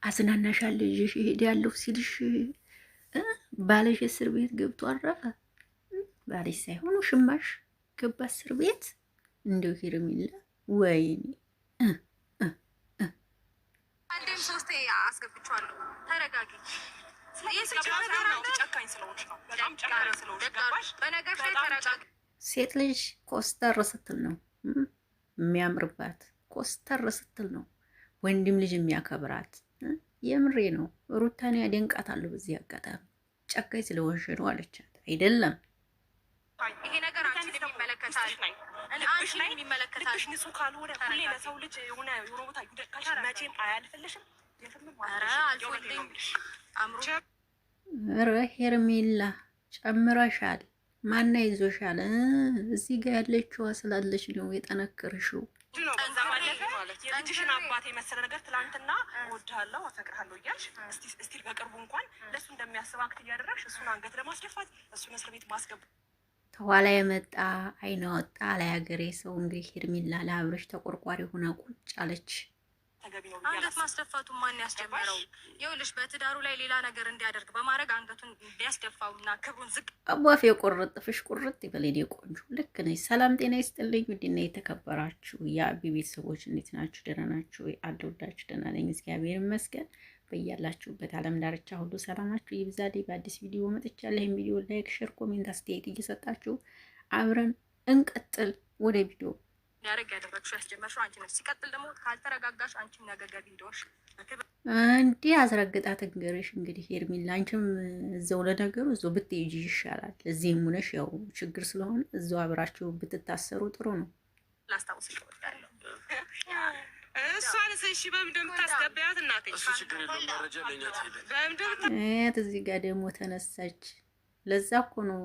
አዝናናሻል ልጅሽ እሄዳለሁ ሲልሽ ባልሽ እስር ቤት ገብቶ አረፈ። ባልሽ ሳይሆን ሽማሽ ገባ እስር ቤት። እንደው ሄርሜላ ወይኔ አንዴም ሶስቴ አስገብቼዋለሁ። ተረጋጊ። ሴት ልጅ ኮስተር ስትል ነው የሚያምርባት፣ ኮስተር ስትል ነው ወንድም ልጅ የሚያከብራት። የምሬ ነው። ሩታን ያደንቃታለሁ በዚህ አጋጣሚ። ጨካኝ ስለሆንሽ ነው አለቻት። አይደለም ይሄ ነገር አንቺን ይመለከታል። አንቺን ይመለከታል። ልብሽ ንጹህ ካልሆነ ሁሌ ለሰው ልጅ የሆነ ቦታ ይደቃሽ መቼም አያልፍልሽም። ኧረ ሄርሜላ ጨምረሻል። ማና ይዞሻል? እዚህ ጋር ያለችዋ ስላለች ነው የጠነከርሽው። የልጅሽን አባት የመሰለ ነገር ትላንትና እወድሃለሁ አፈቅርሃለሁ እያልሽ እስቲ በቅርቡ እንኳን ለእሱ እንደሚያስብ አክት እያደረግሽ እሱን አንገት ለማስደፋት እሱን እስር ቤት ማስገባት ተኋላ የመጣ አይነ ወጣ ላይ ሀገሬ ሰው እንግዲህ ሄርሜላ ለአብረሽ ተቆርቋሪ ሆና ቁጭ አለች። አንገት ማስደፋቱን ማን ያስጀመረው? ይኸውልሽ በትዳሩ ላይ ሌላ ነገር እንዲያደርግ በማድረግ አንገቱን እንዲያስደፋውና ክብሩን ዝቅ አቧፍ የቆረጥፍሽ ቁርጥ ይበለኝ ቆንጆ። ልክ ነሽ። ሰላም ጤና ይስጥልኝ። ውድና የተከበራችሁ የአቢ ቤተሰቦች እንዴት ናችሁ? ደህና ናችሁ ወይ? አለሁላችሁ። ደህና ነኝ እግዚአብሔር ይመስገን። በያላችሁበት ዓለም ዳርቻ ሁሉ ሰላማችሁ ይብዛልኝ። በአዲስ ቪዲዮ መጥቻለሁ። ይህን ቪዲዮ ላይክ፣ ሼር፣ ኮሜንት አስተያየት እየሰጣችሁ አብረን እንቀጥል። ወደ ቪዲዮ ያረግ ያደረግሽው ያስጀመርሽው አንቺ ነሽ። ሲቀጥል ደግሞ ካልተረጋጋሽ አንቺ ነገር ገቢ እንደሆንሽ እንዲህ አስረግጣት እንገርሽ። እንግዲህ ሄርሜላ አንቺም እዛው ለነገሩ እዛው ብትሄጂ ይሻላል። እዚህም ሆነሽ ያው ችግር ስለሆነ እዛው አብራችሁ ብትታሰሩ ጥሩ ነው። ላስታውስሽ እወዳለሁ። እሷን እሺ በምንድን ነው የምታስገቢያት? እናቴ እሱ ችግር የለውም መረጃ ለኛ ትሄደ እዚህ ጋር ደግሞ ተነሳች። ለዛ እኮ ነው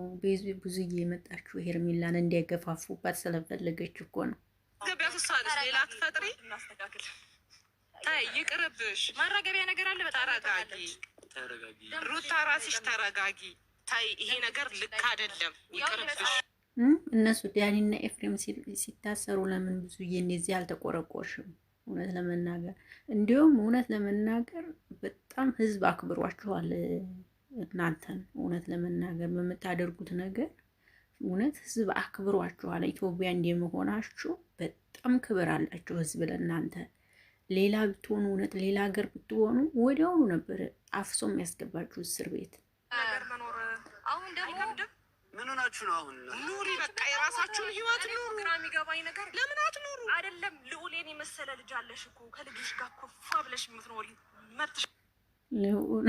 ብዙዬ የመጣችሁ ሄርሜላን እንዲያገፋፉባት ስለፈለገች እኮ ነው። ገቢያት እሷ ነች። ሌላ ትፈጥሪ እናስተካክል። ታይ ይቅርብሽ። ማረጋቢያ ነገር አለ። በጣም ተረጋጊ ሩታ፣ ራስሽ ተረጋጊ። ታይ ይሄ ነገር ልክ አይደለም። ይቅርብሽ። እነሱ ዳኒና ኤፍሬም ሲታሰሩ ለምን ብዙዬ እንደዚህ አልተቆረቆርሽም? እውነት ለመናገር እንዲሁም እውነት ለመናገር በጣም ህዝብ አክብሯችኋል እናንተን። እውነት ለመናገር በምታደርጉት ነገር እውነት ህዝብ አክብሯችኋል። ኢትዮጵያ እንደመሆናችሁ በጣም ክብር አላችሁ ህዝብ ለእናንተ። ሌላ ብትሆኑ እውነት ሌላ ሀገር ብትሆኑ ወዲያውኑ ነበር አፍሶ የሚያስገባችሁ እስር ቤት። ነገር መኖር አሁን ደግሞ ምን ሆናችሁ ነው? አሁን ኑሪ፣ በቃ የራሳችሁን ህይወት ኑሩ። ግራ የሚገባኝ ነገር ለምን አትኑሩ? አይደለም ልዑሌን የመሰለ ልጅ አለሽ እኮ ከልጅሽ ጋር ኮፋ ብለሽ የምትኖሪ መጥሽ ልዑል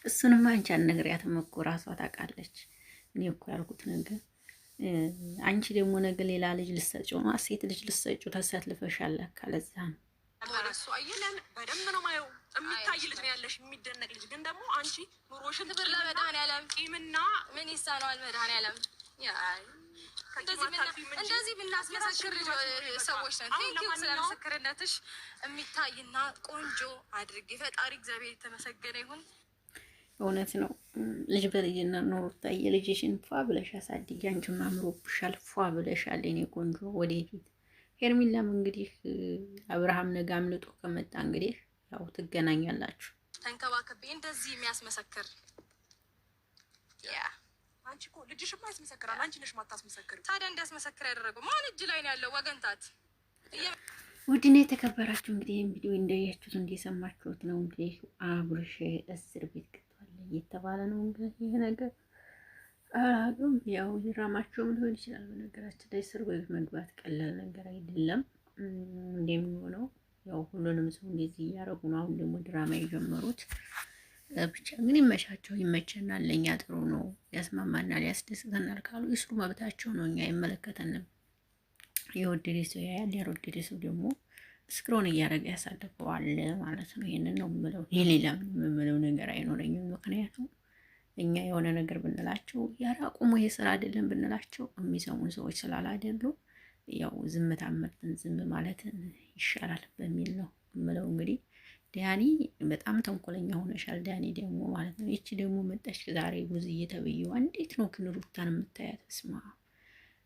እሱንም አንቺ አልነግሪያትም እኮ ራሷ ታውቃለች። እኔ እኮ ያልኩት ነገር አንቺ ደግሞ ነገ ሌላ ልጅ ልትሰጪው ነው፣ ሴት ልጅ ልትሰጪው ተሰልፈሻል። ካለዛ ነው እሱ አየለን በደንብ ነው ማየው። የሚታይ ልጅ ነው ያለሽ፣ የሚደነቅ ልጅ። ግን ደግሞ አንቺ ኑሮሽን ትብር ለመድኃኒዓለም ቂምና ምን ይሳነዋል መድኃኒዓለም። እንደዚህ ብናስመሰክር ሰዎች ነን። ቴንኪው ስለ ምስክርነትሽ። የሚታይና ቆንጆ አድርጌ ፈጣሪ እግዚአብሔር የተመሰገነ ይሁን። እውነት ነው። ልጅ በልጅነት ኖሮ ታየ። ልጅሽን ፏ ብለሽ አሳድጊ። አንቺም አምሮብሻል፣ ፏ ብለሻል የኔ ቆንጆ። ወደፊት ሄርሜላም እንግዲህ አብርሃም ነገ አምልጦ ከመጣ እንግዲህ ያው ትገናኛላችሁ። ተንከባከቤ እንደዚህ የሚያስመሰክር አንቺ እኮ ልጅሽማ ያስመሰክራል። አንቺ ነሽ ማታስመሰክር። ታዲያ እንዲያስመሰክር ያደረገው ማን እጅ ላይ ነው ያለው? ወገንታት ውድና የተከበራችሁ እንግዲህ ይህን ቪዲዮ እንዳያችሁት እንደሰማችሁት ነው እንግዲህ አብርሽ እስር ቤት ገብቷል እየተባለ ነው። እንግዲህ ይሄ ነገር አሁን ያው ድራማቸውም ሊሆን ይችላል። በነገራችን ላይ እስር ቤት መግባት ቀላል ነገር አይደለም። እንደሚሆነው ያው ሁሉንም ሰው እንደዚህ እያደረጉ ነው። አሁን ደግሞ ድራማ የጀመሩት ብቻ ግን ይመቻቸው፣ ይመቸናል። ለእኛ ጥሩ ነው፣ ያስማማናል፣ ያስደስተናል ካሉ ይስሩ፣ መብታቸው ነው። እኛ አይመለከተንም። የወደደ ሰው ያያል፣ ያልወደደ ሰው ደግሞ እስክሮን እያደረገ ያሳልፈዋል ማለት ነው። ይሄንን ነው የምለው። የሌላ የምለው ነገር አይኖረኝም። ምክንያቱም እኛ የሆነ ነገር ብንላቸው ያራቁሙ ይሄ ስራ አይደለም ብንላቸው የሚሰሙን ሰዎች ስላላደሉ ያው ዝምታ መርጠን ዝም ማለት ይሻላል በሚል ነው የምለው። እንግዲህ ዳኒ በጣም ተንኮለኛ ሆነሻል። ዳኒ ደግሞ ማለት ነው። ይቺ ደግሞ መጣች ዛሬ ጉዝዬ ተብዬዋ። እንዴት ነው ግን ሩታን የምታያት? ስማ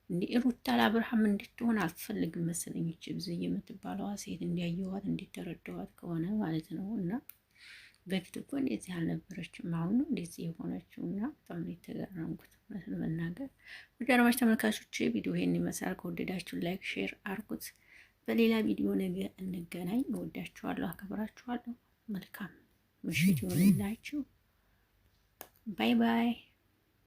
እንዴ ሩታ ለአብርሃም እንድትሆን አትፈልግም መሰለኝ። እቺ ብዙዬ የምትባለዋ ሴት እንዲያየዋት እንዲተረዳዋት ከሆነ ማለት ነው። እና በፊት እኮ እንደዚህ አልነበረችም። አሁን ነው እንደዚህ የሆነችው። እና በጣም ነው የተገረምኩት እውነት ለመናገር። ወደ አድማጭ ተመልካቾች ቪዲዮ ይሄን ይመስላል። ከወደዳችሁ ላይክ፣ ሼር አርጉት። በሌላ ቪዲዮ ነገ እንገናኝ። እወዳችኋለሁ፣ አከብራችኋለሁ። መልካም ምሽት ይሆንላችሁ። ባይ ባይ።